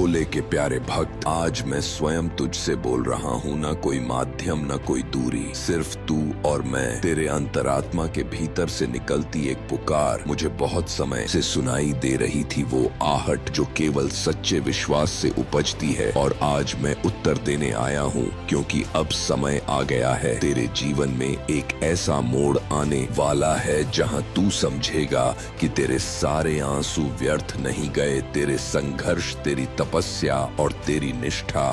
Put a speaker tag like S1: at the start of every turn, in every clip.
S1: भोले के प्यारे भक्त, आज मैं स्वयं तुझसे बोल रहा हूँ। ना कोई माध्यम, ना कोई दूरी, सिर्फ तू और मैं। तेरे अंतरात्मा के भीतर से निकलती एक पुकार मुझे बहुत समय से सुनाई दे रही थी। वो आहट जो केवल सच्चे विश्वास से उपजती है। और आज मैं उत्तर देने आया हूँ, क्योंकि अब समय आ गया है। तेरे जीवन में एक ऐसा मोड़ आने वाला है जहाँ तू समझेगा कि तेरे सारे आंसू व्यर्थ नहीं गए। तेरे संघर्ष, तेरी तपस्या और तेरी निष्ठा,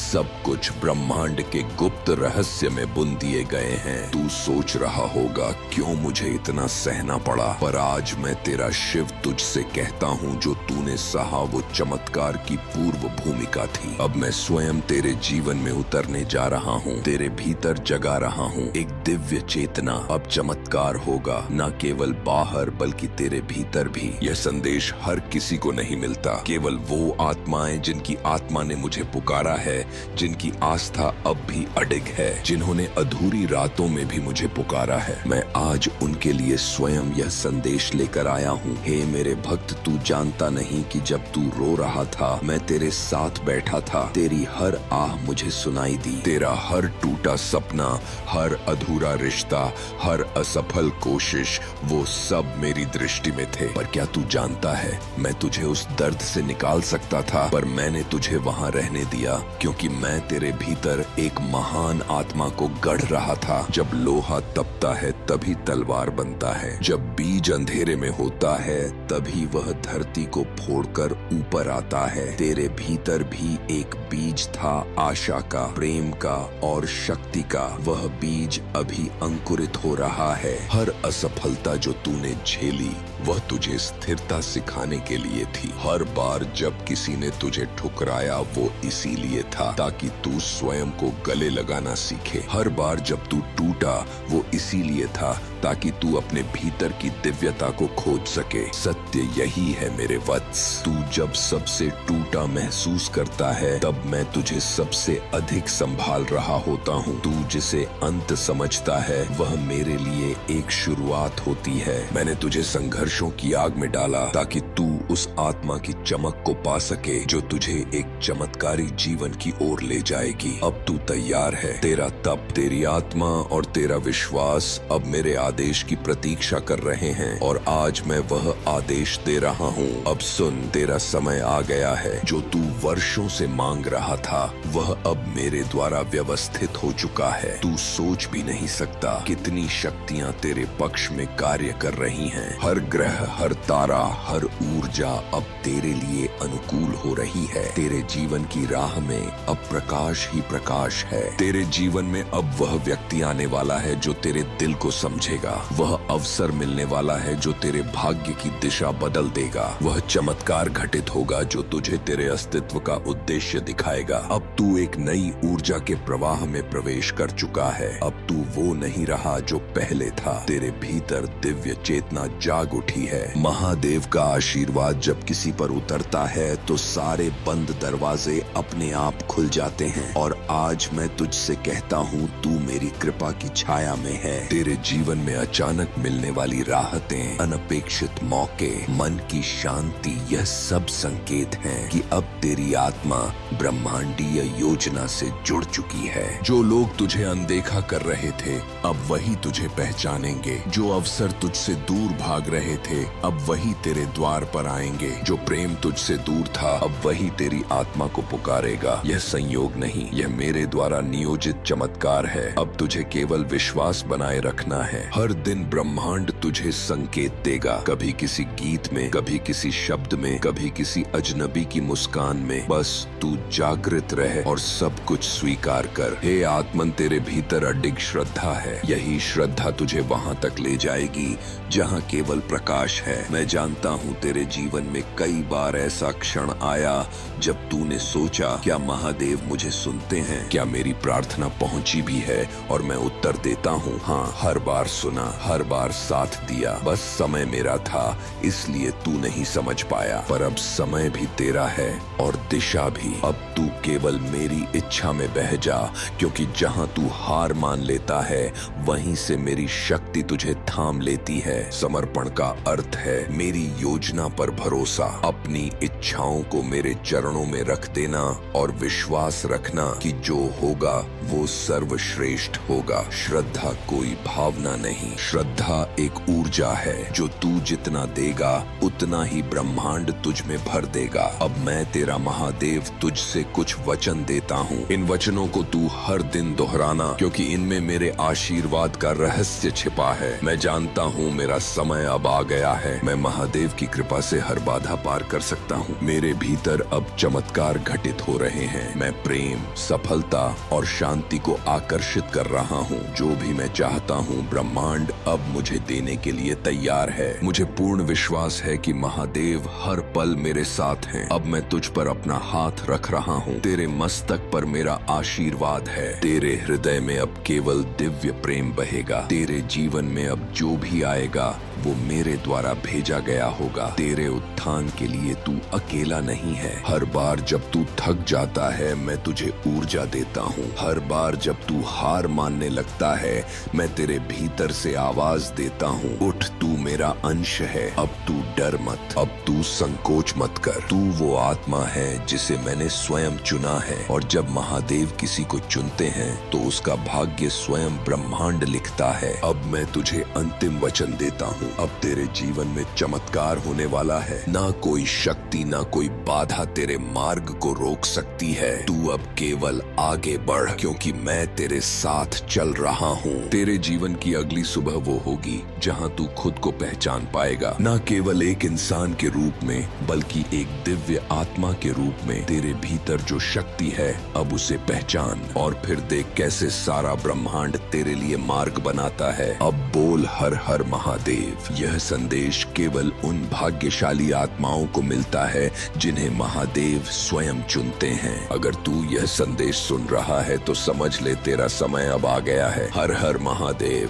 S1: सब कुछ ब्रह्मांड के गुप्त रहस्य में बुन दिए गए हैं। तू सोच रहा होगा क्यों मुझे इतना सहना पड़ा, पर आज मैं तेरा शिव तुझसे कहता हूँ, जो तूने सहा वो चमत्कार की पूर्व भूमिका थी। अब मैं स्वयं तेरे जीवन में उतरने जा रहा हूँ, तेरे भीतर जगा रहा हूँ एक दिव्य चेतना। अब चमत्कार होगा न केवल बाहर बल्कि तेरे भीतर भी। यह संदेश हर किसी को नहीं मिलता, केवल वो आत्माएं जिनकी आत्मा ने मुझे पुकारा है, जिनकी आस्था अब भी अडिग है, जिन्होंने अधूरी रातों में भी मुझे पुकारा है। मैं आज उनके लिए स्वयं यह संदेश लेकर आया हूँ। हे मेरे भक्त, तू जानता नहीं कि जब तू रो रहा था मैं तेरे साथ बैठा था। तेरी हर आह मुझे सुनाई दी। तेरा हर टूटा सपना, हर अधूरा रिश्ता, हर असफल कोशिश, वो सब मेरी दृष्टि में थे। पर क्या तू जानता है, मैं तुझे उस दर्द से निकाल सकता था, पर मैंने तुझे वहां रहने दिया, क्योंकि मैं तेरे भीतर एक महान आत्मा को गढ़ रहा था। जब लोहा तपता है तभी तलवार बनता है। जब बीज अंधेरे में होता है तभी वह धरती को फोड़कर ऊपर आता है। तेरे भीतर भी एक बीज था, आशा का, प्रेम का और शक्ति का। वह बीज अभी अंकुरित हो रहा है। हर असफलता जो तूने झेली वह तुझे स्थिरता सिखाने के लिए थी। हर बार जब किसी ने तुझे ठुकराया वो इसीलिए था ताकि तू स्वयं को गले लगाना सीखे। हर बार जब तू टूटा वो इसीलिए था ताकि तू अपने भीतर की दिव्यता को खोज सके। सत्य यही है मेरे वत्स, तू जब सबसे टूटा महसूस करता है तब मैं तुझे सबसे अधिक संभाल रहा होता हूँ। तू जिसे अंत समझता है वह मेरे लिए एक शुरुआत होती है। मैंने तुझे संघर्षों की आग में डाला ताकि तू उस आत्मा की चमक को पा सके जो तुझे एक चमत्कारी जीवन की ओर ले जाएगी। अब तू तैयार है। तेरा तप, तेरी आत्मा और तेरा विश्वास अब मेरे आदेश की प्रतीक्षा कर रहे हैं, और आज मैं वह आदेश दे रहा हूँ। अब सुन, तेरा समय आ गया है। जो तू वर्षों से मांग रहा था वह अब मेरे द्वारा व्यवस्थित हो चुका है। तू सोच भी नहीं सकता कितनी शक्तियाँ तेरे पक्ष में कार्य कर रही हैं। हर ग्रह, हर तारा, हर ऊर्जा अब तेरे लिए अनुकूल हो रही है। तेरे जीवन की राह में अब प्रकाश ही प्रकाश है। तेरे जीवन में अब वह व्यक्ति आने वाला है जो तेरे दिल को समझेगा। वह अवसर मिलने वाला है जो तेरे भाग्य की दिशा बदल देगा। वह चमत्कार घटित होगा जो तुझे तेरे अस्तित्व का उद्देश्य दिखाएगा। अब तू एक नई ऊर्जा के प्रवाह में प्रवेश कर चुका है। अब तू वो नहीं रहा जो पहले था। तेरे भीतर दिव्य चेतना जाग उठी है। महादेव का आशीर्वाद जब किसी पर उतरता है तो सारे बंद दरवाजे अपने आप खुल जाते हैं। और आज मैं तुझसे कहता हूँ, तू मेरी कृपा की छाया में है। तेरे जीवन में अचानक मिलने वाली राहतें, अनपेक्षित मौके, मन की शांति, यह सब संकेत हैं कि अब तेरी आत्मा ब्रह्मांडीय योजना से जुड़ चुकी है। जो लोग तुझे अनदेखा कर रहे थे अब वही तुझे पहचानेंगे। जो अवसर तुझसे दूर भाग रहे थे अब वही तेरे द्वार पर आएंगे। जो प्रेम तुझसे दूर था अब वही तेरी आत्मा को पुकारेगा। यह संयोग नहीं, यह मेरे द्वारा नियोजित चमत्कार है। अब तुझे केवल विश्वास बनाए रखना है। हर दिन ब्रह्मांड तुझे संकेत देगा, कभी किसी गीत में, कभी किसी शब्द में, कभी किसी अजनबी की मुस्कान में। बस तू जागृत रहे और सब कुछ स्वीकार कर। हे आत्मन, तेरे भीतर अडिग श्रद्धा है। यही श्रद्धा तुझे वहां तक ले जाएगी जहां केवल प्रकाश है। मैं जानता हूँ तेरे जीवन में कई बार ऐसा क्षण आया जब तूने सोचा, क्या महादेव मुझे सुनते हैं? क्या मेरी प्रार्थना पहुंची भी है? और मैं उत्तर देता हूँ, हाँ, हर बार सुना, हर बार साथ दिया। बस समय मेरा था इसलिए तू नहीं समझ पाया, पर अब समय भी तेरा है और दिशा भी। अब तू केवल मेरी इच्छा में बह जा, क्योंकि जहां तू हार मान लेता है वहीं से मेरी शक्ति तुझे थाम लेती है। समर्पण का अर्थ है मेरी योजना पर भरोसा, अपनी इच्छाओं को मेरे मेरे चरणों में रख देना और विश्वास रखना कि जो होगा वो सर्वश्रेष्ठ होगा। श्रद्धा कोई भावना नहीं, श्रद्धा एक ऊर्जा है। जो तू जितना देगा उतना ही ब्रह्मांड तुझ में भर देगा। अब मैं तेरा महादेव तुझसे कुछ वचन देता हूँ। इन वचनों को तू हर दिन दोहराना, क्योंकि इनमें मेरे आशीर्वाद का रहस्य छिपा है। मैं जानता हूँ मेरा समय अब आ गया है। मैं महादेव की कृपा से हर बाधा पार कर सकता हूँ। मेरे भीतर अब चमत्कार घटित हो रहे हैं। मैं प्रेम, सफलता और शांति को आकर्षित कर रहा हूँ। जो भी मैं चाहता हूँ ब्रह्मांड अब मुझे देने के लिए तैयार है। मुझे पूर्ण विश्वास है कि महादेव हर पल मेरे साथ हैं। अब मैं तुझ पर अपना हाथ रख रहा हूँ। तेरे मस्तक पर मेरा आशीर्वाद है। तेरे हृदय में अब केवल दिव्य प्रेम बहेगा। तेरे जीवन में अब जो भी आएगा वो मेरे द्वारा भेजा गया होगा। तेरे उत्थान के लिए तू अकेला नहीं है। हर बार जब तू थक जाता है मैं तुझे ऊर्जा देता हूँ। हर बार जब तू हार मानने लगता है मैं तेरे भीतर से आवाज देता हूँ, उठ, तू मेरा अंश है। अब तू डर मत, अब तू संकोच मत कर। तू वो आत्मा है जिसे मैंने स्वयं चुना है, और जब महादेव किसी को चुनते हैं तो उसका भाग्य स्वयं ब्रह्मांड लिखता है। अब मैं तुझे अंतिम वचन देता हूँ। अब तेरे जीवन में चमत्कार होने वाला है। ना कोई शक्ति, ना कोई बाधा तेरे मार्ग को रोक सकती है। तू अब केवल आगे बढ़, क्योंकि मैं तेरे साथ चल रहा हूँ। तेरे जीवन की अगली सुबह वो होगी जहाँ तू खुद को पहचान पाएगा, ना केवल एक इंसान के रूप में बल्कि एक दिव्य आत्मा के रूप में। तेरे भीतर जो शक्ति है अब उसे पहचान, और फिर देख कैसे सारा ब्रह्मांड तेरे लिए मार्ग बनाता है। अब बोल हर हर महादेव। यह संदेश केवल उन भाग्यशाली आत्माओं को मिलता है जिन्हें महादेव स्वयं चुनते हैं। अगर तू यह संदेश सुन रहा है तो समझ ले तेरा समय अब आ गया है। हर हर महादेव।